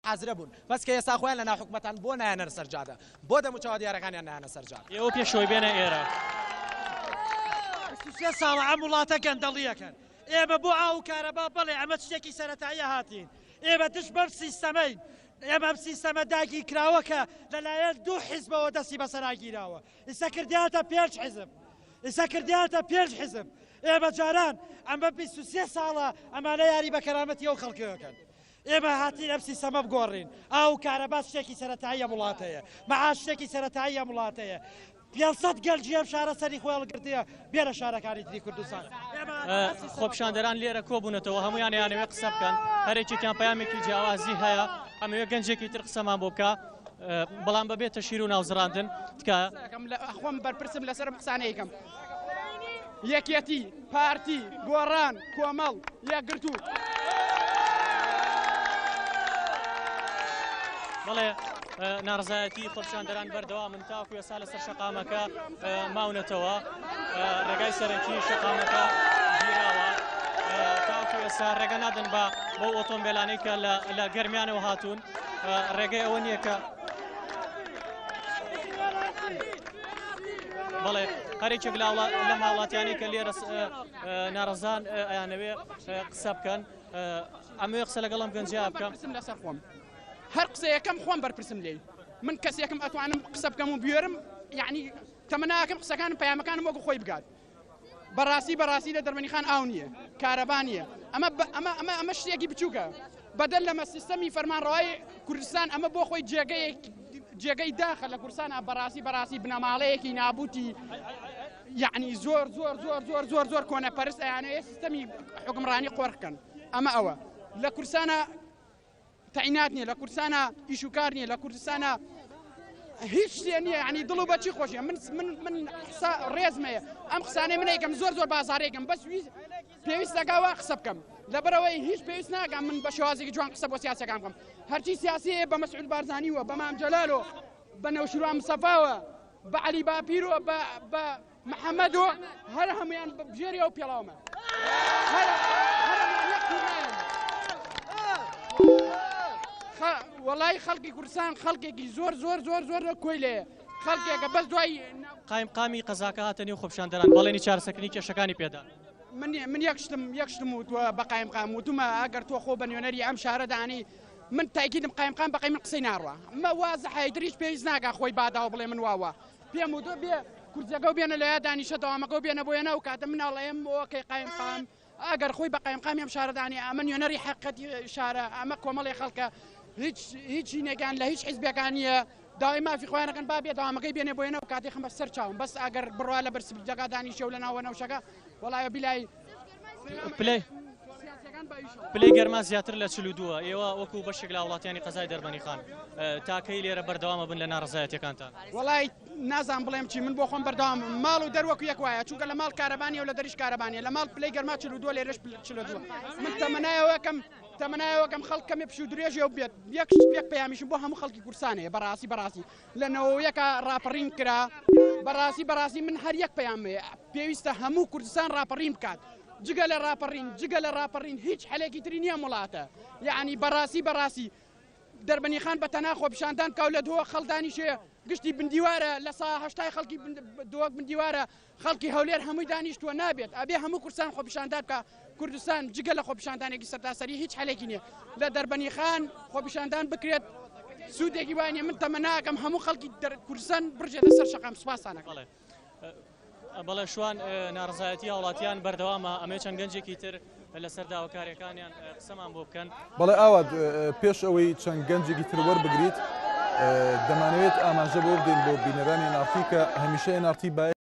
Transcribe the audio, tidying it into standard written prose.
حازرە بوون بەس کە ئێستا خۆیان لە ناحکومەتان بۆ نایەنە سەرجادە بۆ دەموچەوە دیارەکانیان نایەنە سەرجاد ئێوە پێشەوەی بێنە ئێرە سێ ساڵە ئەم وڵاتە گەندەڵیەکەن ئێمە بۆ ئاو کارەبا بەڵێ ئەمە شتێکی سەرەتاییە هاتین ئێمە دش بەم سیستەمەین ئێمە ئەم سیستەمە داگی کراوە کە لەلایەن دوو حیزبەوە دەستی بەسەراگیراوە ئێستا کردیاتە پێنج حیزب ئێستا کردیاتە پێنج حیزب ئێمە جاران ئەمە 23 ساڵە ئەمانە یاری بە کەرامەتی ئەو خەڵکیەکەن ئێمە هاتین ئەم سیستەمە بگۆڕین ئاو کارەبا شتێکی سەرەتاییە وڵاتەیە مەعاش شتێکی سەرەتاییە وڵاتەیە 500 گەلجی ئەم شارە سەری خۆیان گرتەیە بێرە شارەکانی تری کوردستان خۆپیشاندەران لێرە کۆبوونەتەوە هەمویان یانەوێ قسە بکەن هەرێکێکیان پەیامێکی جیاوازی هەیە ئەمەوێ گەنجێکی تر قسەمان بۆ بکە بەڵام بەبێتە شیر و ناوزڕاندن تکایە خۆم بەرپرسم لەسەر قسانەیەکەم یەکێتی پارتی گۆڕان کۆمەڵ یەکگرتو بەڵێ ناڕزایەتی خۆپیشاندەران بەردەوام من تاکو ئێستا لەسەر شەقامەکە ماونەتەوە ڕێگای سەرەکی شەقامەکە گیراوە تاکو ئێستا ڕێگە نادەن بە بەو ئۆتۆمبیلانەی کە لە گەرمیانەوە هاتوون ڕێگەی ئەوە نییە کە بەڵێ هەرێکێک لە ماوڵاتیانی کە لێرە ناڕەزان ئەیانەوێ قسە بکەن ئەمەوێ قسە لەگەڵم گەنجیا بکەم لەسەر خۆم هەر قسەیەکەم خۆم بەرپرسم لێ من کەسێکم ئەتوانم قسە بکەم و بێرم یعنی تەمەناکەم قسەکانم پەیامەکانم وەکو خۆی بگات بەڕاستی لە دەربەنی خان ئاو نییە کارەبا نییە ئەمە شتێکی بچووکە بەدەل لەمە سیستەمی فەرمانڕەوای کوردستان ئەمە بۆ خۆی جێگەی داخە لە کوردستانە بەڕاستی بنەماڵەیەکی نابوتی یعنی زۆر کۆنەپەرست ئەیانەیە سیستەمی حکمڕانی قۆڕکەن ئەمە ئەوە لە کوردستانە تعینات نییە لە کوردستانە ئیشوکار نییە لە کوردستانە هیچ شتێ نییە ینی دڵ و بەچی خۆشیە من ڕێزمەیە ئەم قسانەی منەکەم زۆر بازارێکم بەس پێویست دەگاوە قسە بکەم لەبەرەوەی هیچ پێویست ناگەم من بە شێوازێکی جوان قسە بۆ سیاسەکان بکەم هەرچی سیاسیە بە مەسعود بارزانیوە بە مام جەلالۆ بە نەوشیروان مستەفاوە بە عەلی باپیرۆ بە محەممەدۆ هەر هەمویان بژێری ئەو پێڵاومە وەڵای خەڵکی کوردستان خەڵکێکی زۆر کۆی لێ خەڵکێکە بەس دوای قامی قەزاکە هاتە نێو خۆپیشاندەران بەڵێنی چارەسەرکردنی کێشەکانی پێدا من یەکشتم وتووە بە قایمقام وتومە ئەگەر تۆ خۆ بە نوێنەری ئەم شارەدانی من تاکیدم قایمقام بەقەی من قسەی ناڕوە ئەمە وازە حەیدریش پێویست ناکە خۆی باداوە بڵێ من واوە پێم وتۆ بێ کورجەکە بێنە لە دانیشە دەوامەکە بێنە بۆیە و کاتە مناڵەیەم ئەوکەی قایمقام ئەگەر خۆی بە قایمقامی ئەم شارەدانی ئەمە نوێنەری حەقەتی شارە ئەمە کۆمەڵی خەڵکە هیچ نێگان لە هیچ حیزبەکان نییە داوای مافی خۆیانەکەن با بێ داوامەکەی بێنێ بۆیەنە و کاتی خەمە سەر چاوم بەس ئەگەر بڕوا لە بەرسجەکە دانیشە و لە ناوە نەوشەکە وەڵایە بیلای پلەی گەرما زیاتر لە 42 ئێوە وەکو بەشێک لە وڵاتیانی قەزای دەربەنی خان تاکەی لێرە بەردەوامە بن لە ناڕزایەتیەکانتان وەڵای نازان بڵێم چی من بۆ خۆم بەردەوام ماڵ و دەروەکو یەک وایە چونکە لە ماڵ کارەبانی و لە دەریش کارەبانیە لە ماڵ پلەی گەرما 42 لێرەش 42 من تەمەنایەوەکەم خەڵکەمێ پشو درێژێ و بێت یەک پەیامیشم بۆ هەموو خەڵکی کورسانەیە بەڕاستی لەنەوە یەکە ڕاپەڕین کرا بەڕاستی من هەر یەک پەیامەیە پێویستە هەموو کوردستان ڕاپەڕین بکات جگە لە ڕاپەڕین هیچ حەلێکی تری نییە وڵاتە یعنی بەڕاستی دەربەنی خان بە تەنها خۆپیشاندان کاو لە دۆ خەڵدانیشێ گشتی بندیوارە لە سا هەشتای خەڵکی دۆک بندیوارە خەڵکی هەولێر هەمووی دانیشتووە نابێت ئەبێ هەموو کوردستان خۆپیشاندان بکە کوردستان جگە لە خۆپیشاندانێکی سەرتاسەری هیچ حەلێکی نییە لە دەربەنی خان خۆپیشاندان بکرێت سوودێکی وانە من تەمەناکەم هەموو خەڵکی کوردستان بڕژێتە سەر شەقام سوپاسانەکە بەڵێ شوان ناڕزایەتی هاوڵاتیان بەردەوامە ئەمێ چەند گەنجێکی تر لەسەر داواکاریەکانیان قسەمان بۆ بکەن بەڵێ ئاوات پێش ئەوەی چەند گەنجێکی تر وەربگریت دەمانەوێت ئاماژە بۆ بدەین بۆ بینەرانی نافتی کە هەمیشە نافتی